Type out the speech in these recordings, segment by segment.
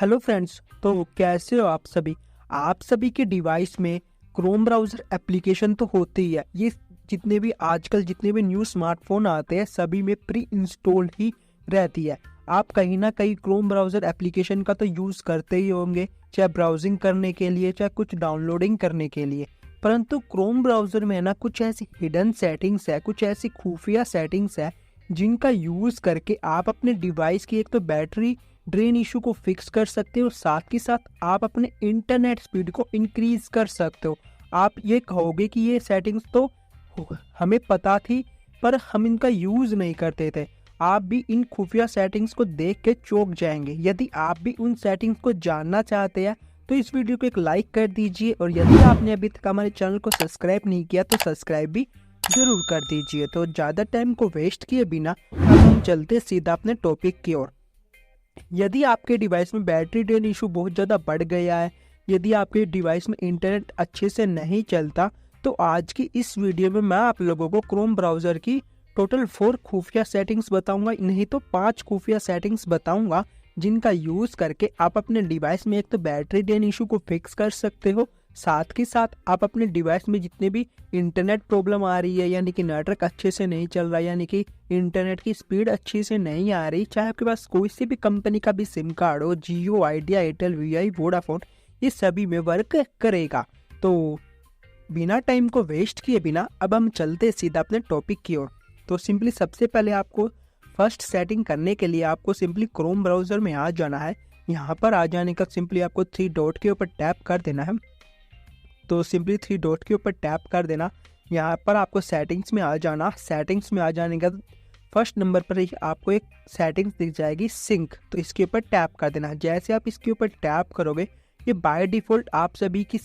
Hello friends, तो कैसे हो आप सभी। आप सभी के डिवाइस में क्रोम ब्राउज़र एप्लीकेशन तो होती ही है। ये जितने भी आजकल जितने भी न्यू स्मार्टफोन आते हैं सभी में प्री इंस्टॉल्ड ही रहती है। आप कहीं ना कहीं क्रोम ब्राउज़र एप्लीकेशन का तो यूज़ करते ही होंगे, चाहे ब्राउजिंग करने के लिए चाहे कुछ डाउनलोडिंग करने के लिए। परंतु क्रोम ब्राउज़र में ना कुछ ऐसी हिडन सेटिंग्स है, कुछ ऐसी खुफिया सेटिंग्स है जिनका यूज़ करके आप अपने डिवाइस की एक तो बैटरी ड्रेन इशू को फिक्स कर सकते हो, साथ के साथ आप अपने इंटरनेट स्पीड को इंक्रीज कर सकते हो। आप ये कहोगे कि ये सेटिंग्स तो हमें पता थी पर हम इनका यूज़ नहीं करते थे। आप भी इन खुफिया सेटिंग्स को देख के चौंक जाएंगे। यदि आप भी उन सेटिंग्स को जानना चाहते हैं तो इस वीडियो को एक लाइक कर दीजिए, और यदि आपने अभी तक हमारे चैनल को सब्सक्राइब नहीं किया तो सब्सक्राइब भी जरूर कर दीजिए। तो ज़्यादा टाइम को वेस्ट किए बिना अब हम चलते सीधा अपने टॉपिक की ओर। यदि आपके डिवाइस में बैटरी ड्रेन इशू बहुत ज़्यादा बढ़ गया है, यदि आपके डिवाइस में इंटरनेट अच्छे से नहीं चलता, तो आज की इस वीडियो में मैं आप लोगों को क्रोम ब्राउज़र की टोटल 4 खुफिया सेटिंग्स बताऊंगा, नहीं तो 5 खुफिया सेटिंग्स बताऊंगा जिनका यूज़ करके आप अपने डिवाइस में एक तो बैटरी ड्रेन इशू को फिक्स कर सकते हो, साथ के साथ आप अपने डिवाइस में जितने भी इंटरनेट प्रॉब्लम आ रही है, यानी कि नेटवर्क अच्छे से नहीं चल रहा, यानी कि इंटरनेट की स्पीड अच्छी से नहीं आ रही, चाहे आपके पास कोई सी भी कंपनी का भी सिम कार्ड हो, जियो, आइडिया, एयरटेल, वीआई, वोडाफोन, ये सभी में वर्क करेगा। तो बिना टाइम को वेस्ट किए बिना अब हम चलते सीधा अपने टॉपिक की ओर। तो सिंपली सबसे पहले आपको फर्स्ट सेटिंग करने के लिए आपको सिंपली क्रोम ब्राउज़र में आ जाना है। यहाँ पर आ जाने का सिंपली आपको 3 डॉट के ऊपर टैप कर देना है। तो सिंपली 3 डॉट के ऊपर टैप कर देना। यहाँ पर आपको सेटिंग्स में आ जाना। सेटिंग्स में आ जाने का फर्स्ट नंबर पर ही आपको एक सेटिंग्स दिख जाएगी, सिंक, तो इसके ऊपर टैप कर देना। जैसे आप इसके ऊपर टैप करोगे ये बाय डिफ़ॉल्ट आप सभी की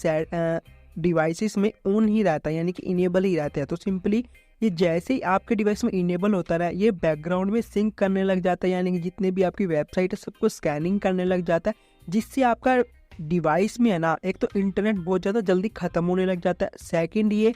डिवाइसेस में ऑन ही रहता है, यानी कि इनेबल ही रहता है। तो सिंपली ये जैसे ही आपके डिवाइस में इनेबल होता है ये बैकग्राउंड में सिंक करने लग जाता है, यानी कि जितने भी आपकी वेबसाइट है सबको स्कैनिंग करने लग जाता है, जिससे आपका डिवाइस में है ना एक तो इंटरनेट बहुत ज़्यादा जल्दी ख़त्म होने लग जाता है। सेकंड, ये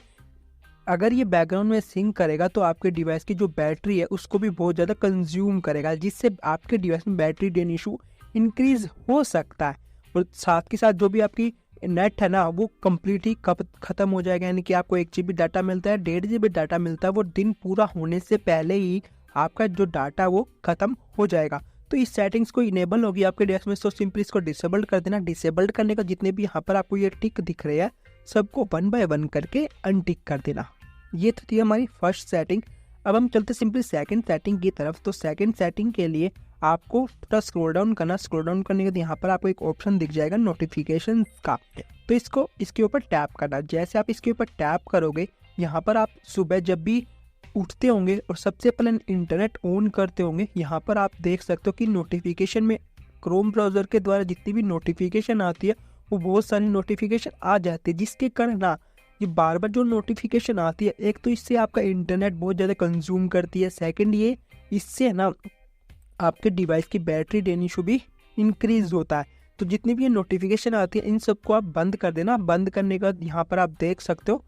अगर ये बैकग्राउंड में सिंक करेगा तो आपके डिवाइस की जो बैटरी है उसको भी बहुत ज़्यादा कंज्यूम करेगा, जिससे आपके डिवाइस में बैटरी ड्रेन इशू इंक्रीज हो सकता है। और साथ के साथ जो भी आपकी नेट है ना वो कम्प्लीट ही ख़त्म हो जाएगा, यानी कि आपको 1 GB डाटा मिलता है, 1.5 GB डाटा मिलता है, वो दिन पूरा होने से पहले ही आपका जो डाटा वो ख़त्म हो जाएगा। तो इस सेटिंग्स को इनेबल होगी आपके डिवाइस में, तो सिंपली इसको डिसेबल्ड कर देना। डिसेबल्ड करने का जितने भी यहाँ पर आपको ये टिक दिख रहे हैं सबको 1 बाय 1 करके अनटिक कर देना। ये तो थी हमारी फर्स्ट सेटिंग। अब हम चलते सिंपली सेकंड सेटिंग की तरफ। तो सेकंड सेटिंग के लिए आपको थोड़ा स्क्रॉल डाउन करना। स्क्रॉल डाउन करने के बाद यहाँ पर आपको एक ऑप्शन दिख जाएगा नोटिफिकेशन का, तो इसके ऊपर टैप करना। जैसे आप इसके ऊपर टैप करोगे यहाँ पर आप सुबह जब भी उठते होंगे और सबसे पहले इंटरनेट ऑन करते होंगे, यहाँ पर आप देख सकते हो कि नोटिफिकेशन में क्रोम ब्राउज़र के द्वारा जितनी भी नोटिफिकेशन आती है वो बहुत सारी नोटिफिकेशन आ जाती है, जिसके कारण ना ये बार बार जो नोटिफिकेशन आती है, एक तो इससे आपका इंटरनेट बहुत ज़्यादा कंज्यूम करती है, सेकंड ये इससे ना आपके डिवाइस की बैटरी ड्रेन इशू भी इंक्रीज होता है। तो जितनी भी ये नोटिफिकेशन आती है इन सबको आप बंद कर देना। बंद करने के बाद यहाँ पर आप देख सकते हो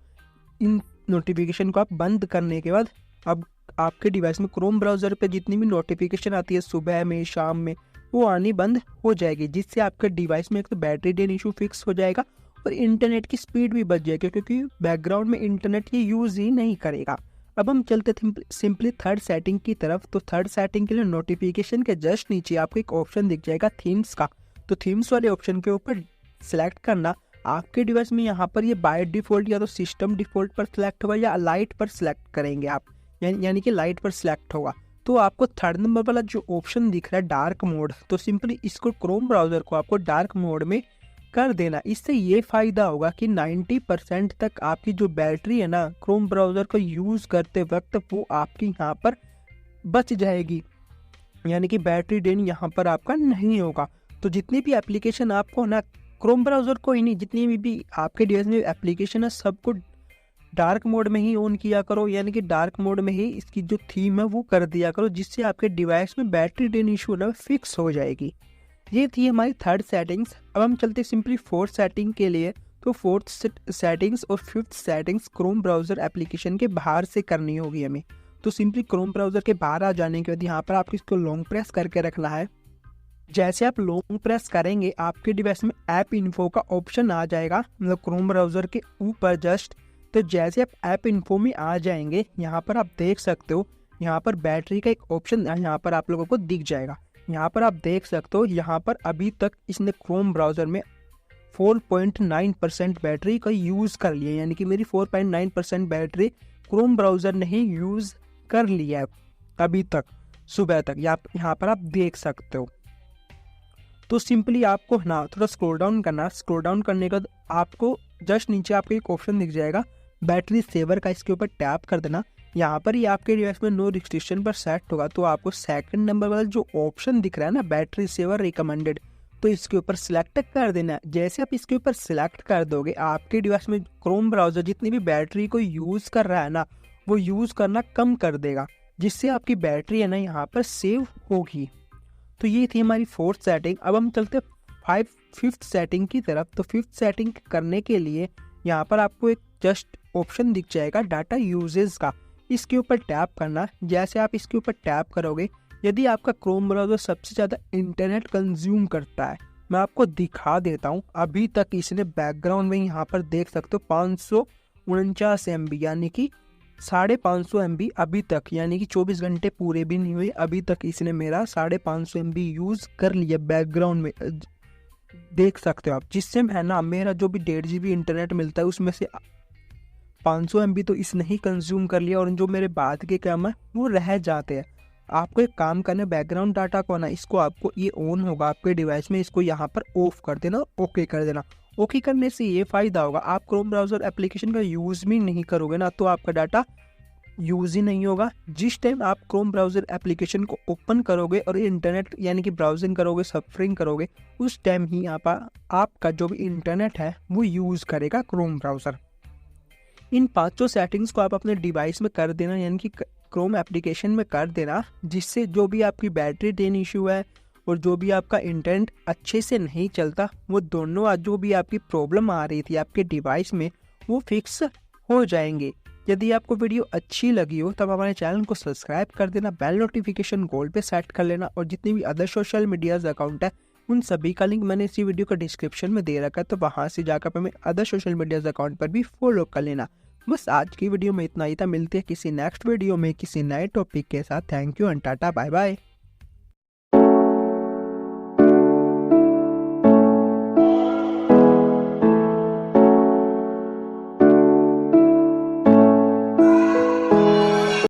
इन नोटिफिकेशन को आप बंद करने के बाद अब आपके डिवाइस में क्रोम ब्राउज़र पे जितनी भी नोटिफिकेशन आती है सुबह में शाम में वो आनी बंद हो जाएगी, जिससे आपके डिवाइस में एक तो बैटरी ड्रेन इशू फिक्स हो जाएगा और इंटरनेट की स्पीड भी बच जाएगी, क्योंकि बैकग्राउंड में इंटरनेट ये यूज़ ही नहीं करेगा। अब हम चलते सिंपली थर्ड सेटिंग की तरफ। तो थर्ड सेटिंग के लिए नोटिफिकेशन के जस्ट नीचे आपको एक ऑप्शन दिख जाएगा थीम्स का। तो थीम्स वाले ऑप्शन के ऊपर सेलेक्ट करना। आपके डिवाइस में यहाँ पर ये बाय डिफ़ॉल्ट या तो सिस्टम डिफ़ॉल्ट पर सिलेक्ट होगा या लाइट पर सिलेक्ट करेंगे आप, यानी कि लाइट पर सिलेक्ट होगा। तो आपको थर्ड नंबर वाला जो ऑप्शन दिख रहा है डार्क मोड, तो सिंपली इसको क्रोम ब्राउज़र को आपको डार्क मोड में कर देना। इससे ये फ़ायदा होगा कि 90% तक आपकी जो बैटरी है ना क्रोम ब्राउज़र को यूज़ करते वक्त वो आपकी यहाँ पर बच जाएगी, यानी कि बैटरी ड्रेन यहाँ पर आपका नहीं होगा। तो जितनी भी एप्लीकेशन आपको ना क्रोम ब्राउज़र को ही नहीं, जितनी भी आपके डिवाइस में एप्लीकेशन है सबको डार्क मोड में ही ऑन किया करो, यानी कि डार्क मोड में ही इसकी जो थीम है वो कर दिया करो, जिससे आपके डिवाइस में बैटरी ड्रेन इशू ना फिक्स हो जाएगी। ये थी हमारी थर्ड सेटिंग्स। अब हम चलते सिंपली फोर्थ सेटिंग के लिए। तो फोर्थ सेटिंग्स और fifth settings Chrome browser application के बाहर से करनी होगी हमें। तो सिंपली क्रोम ब्राउज़र के बाहर आ जाने के बाद यहाँ पर आपको इसको लॉन्ग प्रेस करके रखना है। जैसे आप लॉन्ग प्रेस करेंगे आपके डिवाइस में ऐप इन्फो का ऑप्शन आ जाएगा, मतलब क्रोम ब्राउज़र के ऊपर जस्ट। तो जैसे आप ऐप इन्फो में आ जाएंगे, यहाँ पर आप देख सकते हो, यहाँ पर बैटरी का एक ऑप्शन यहाँ पर आप लोगों को दिख जाएगा। यहाँ पर आप देख सकते हो, यहाँ पर अभी तक इसने क्रोम ब्राउज़र में 4.9% बैटरी का यूज़ कर लिया, यानी कि मेरी 4.9% बैटरी क्रोम ब्राउज़र ने ही यूज़ कर लिया है अभी तक सुबह तक। यहाँ पर आप देख सकते हो। तो सिंपली आपको ना थोड़ा स्क्रॉल डाउन करना, स्क्रॉल डाउन करने के बाद आपको जस्ट नीचे आपको एक ऑप्शन दिख जाएगा बैटरी सेवर का, इसके ऊपर टैप कर देना। यहाँ पर ही आपके डिवाइस में नो रिस्ट्रिक्शन पर सेट होगा, तो आपको सेकंड नंबर वाला जो ऑप्शन दिख रहा है ना बैटरी सेवर रिकमेंडेड, तो इसके ऊपर सिलेक्ट कर देना है। जैसे आप इसके ऊपर सिलेक्ट कर दोगे, आपके डिवाइस में क्रोम ब्राउज़र जितनी भी बैटरी को यूज़ कर रहा है ना, वो यूज़ करना कम कर देगा, जिससे आपकी बैटरी है ना यहाँ पर सेव होगी। तो ये थी हमारी 4th सेटिंग। अब हम चलते 5th सेटिंग की तरफ। तो 5th सेटिंग करने के लिए यहाँ पर आपको एक जस्ट ऑप्शन दिख जाएगा डाटा यूजेस का, इसके ऊपर टैप करना। जैसे आप इसके ऊपर टैप करोगे, यदि आपका क्रोम ब्राउज़र सबसे ज़्यादा इंटरनेट कंज्यूम करता है, मैं आपको दिखा देता हूँ। अभी तक इसने बैकग्राउंड में यहाँ पर देख सकते हो 549 MB, यानी कि 550 MB अभी तक, यानी कि 24 घंटे पूरे भी नहीं हुए, अभी तक इसने मेरा 550 MB यूज़ कर लिया बैकग्राउंड में, देख सकते हो आप। जिससे है ना मेरा जो भी 1.5 GB इंटरनेट मिलता है उसमें से 500 MB तो इसने ही कंज्यूम कर लिया, और जो मेरे बाद के काम है वो रह जाते हैं। आपको एक काम करना है, बैकग्राउंड डाटा को ना इसको आपको ये ऑन होगा आपके डिवाइस में, इसको यहाँ पर ऑफ कर देना, ओके कर देना। ओके करने से ये फ़ायदा होगा, आप क्रोम ब्राउज़र एप्लीकेशन का यूज़ भी नहीं करोगे ना, तो आपका डाटा यूज़ ही नहीं होगा। जिस टाइम आप क्रोम ब्राउज़र एप्लीकेशन को ओपन करोगे और इंटरनेट यानी कि ब्राउजिंग करोगे, सफरिंग करोगे, उस टाइम ही आपका जो भी इंटरनेट है वो यूज़ करेगा क्रोम ब्राउज़र। इन 5 सेटिंग्स को आप अपने डिवाइस में कर देना, यानी कि क्रोम एप्लीकेशन में कर देना, जिससे जो भी आपकी बैटरी ड्रेन इशू है और जो भी आपका इंटरनेट अच्छे से नहीं चलता, वो दोनों जो भी आपकी प्रॉब्लम आ रही थी आपके डिवाइस में, वो फिक्स हो जाएंगे। यदि आपको वीडियो अच्छी लगी हो तब हमारे चैनल को सब्सक्राइब कर देना, बेल नोटिफिकेशन गोल पे सेट कर लेना, और जितनी भी अदर सोशल मीडियाज अकाउंट है उन सभी का लिंक मैंने इसी वीडियो का डिस्क्रिप्शन में दे रखा है, तो वहाँ से जाकर हमें अदर सोशल मीडियाज अकाउंट पर भी फॉलो कर लेना। बस आज की वीडियो में इतना ही था, मिलते हैं किसी नेक्स्ट वीडियो में किसी नए टॉपिक के साथ। Thank you and tata bye bye.